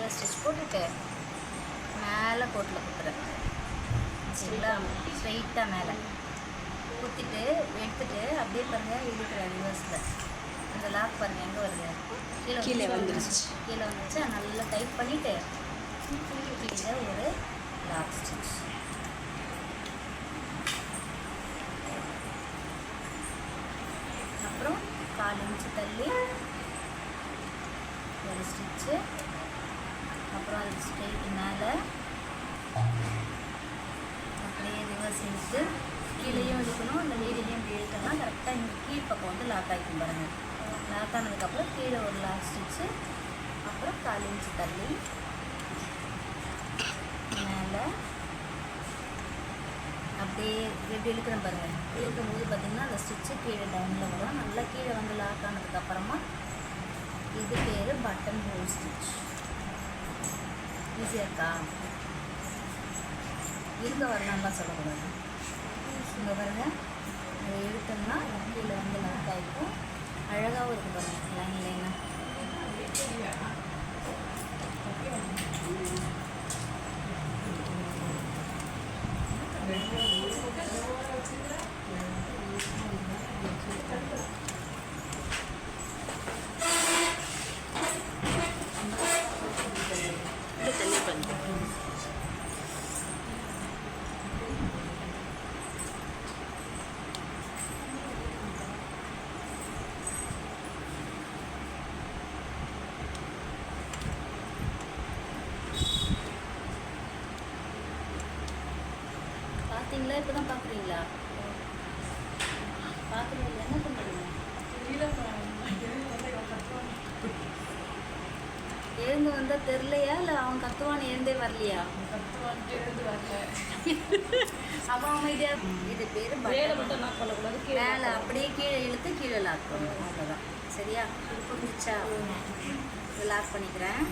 மேலே ஸ்டிச் போட்டுட்டு மேலே கோட்டில் குத்துறேன். சரிங்களா? ஸ்ட்ரைட்டாக மேலே குத்திட்டு எடுத்துட்டு அப்படியே பாருங்கள் இழுக்கிறேன் ரிவர்ஸில். அந்த லாக் பாருங்கள் எங்கே வருது, கீழே வந்துருச்சு. கீழே வந்துருச்சு. நல்லா டைட் பண்ணிவிட்டு கீழே ஒரு லாக் ஸ்டிச். அப்புறம் 1/4 இன்ச்சு தள்ளி ஒரு ஸ்டிச்சு. அப்புறம் அது ஸ்ட்ரெயிட் மேலே அப்படியே ரிவர்ஸ் இழுத்து கீழேயும் இழுக்கணும், இந்த நீடிலையும் இப்படி இழுக்கணும்னா கரெக்டாக இங்கே கீழ் பக்கம் வந்து லாக் ஆகிக்கும் பாருங்கள். லாக் ஆனதுக்கப்புறம் கீழே ஒரு லாக் ஸ்டிச்சு. அப்புறம் 1/4 இன்ச்சு தள்ளி மேலே அப்படியே எப்படி இழுக்கிறேன் பாருங்கள். இழுக்கும் போது பார்த்திங்கன்னா அந்த ஸ்டிச்சு கீழே டவுனில் வரும். நல்லா கீழே வந்து லாக் ஆனதுக்கப்புறமா இது பேர் பட்டன் ஹோல் ஸ்டிச். ஈஸியாக இருக்கா? இருக்க வரலாம்லாம் சொல்லக்கூடாது. இங்கே பாருங்கள், அதை இழுத்தோம்னா கீழே வந்து லாக் ஆகிக்கும். அழகாகவும் இருக்கும் பாருங்கள், லைன் லைனாக. பார்த்தீங்களா? இப்போ தான் பார்க்குறீங்களா? பார்க்குறீங்களா? என்ன பண்ணுறீங்க? எழுந்து வந்தால் தெரிலையா, இல்லை அவன் கத்துவான்னு எழுந்தே வரலையா? அவன் அமைதியாக. இது பேர் மேலே அப்படியே கீழே இழுத்து கீழே லாக் பண்ணணும். அவ்வளோதான். சரியா? இது புரிஞ்சிச்சா? இது லாக் பண்ணிக்கிறேன்.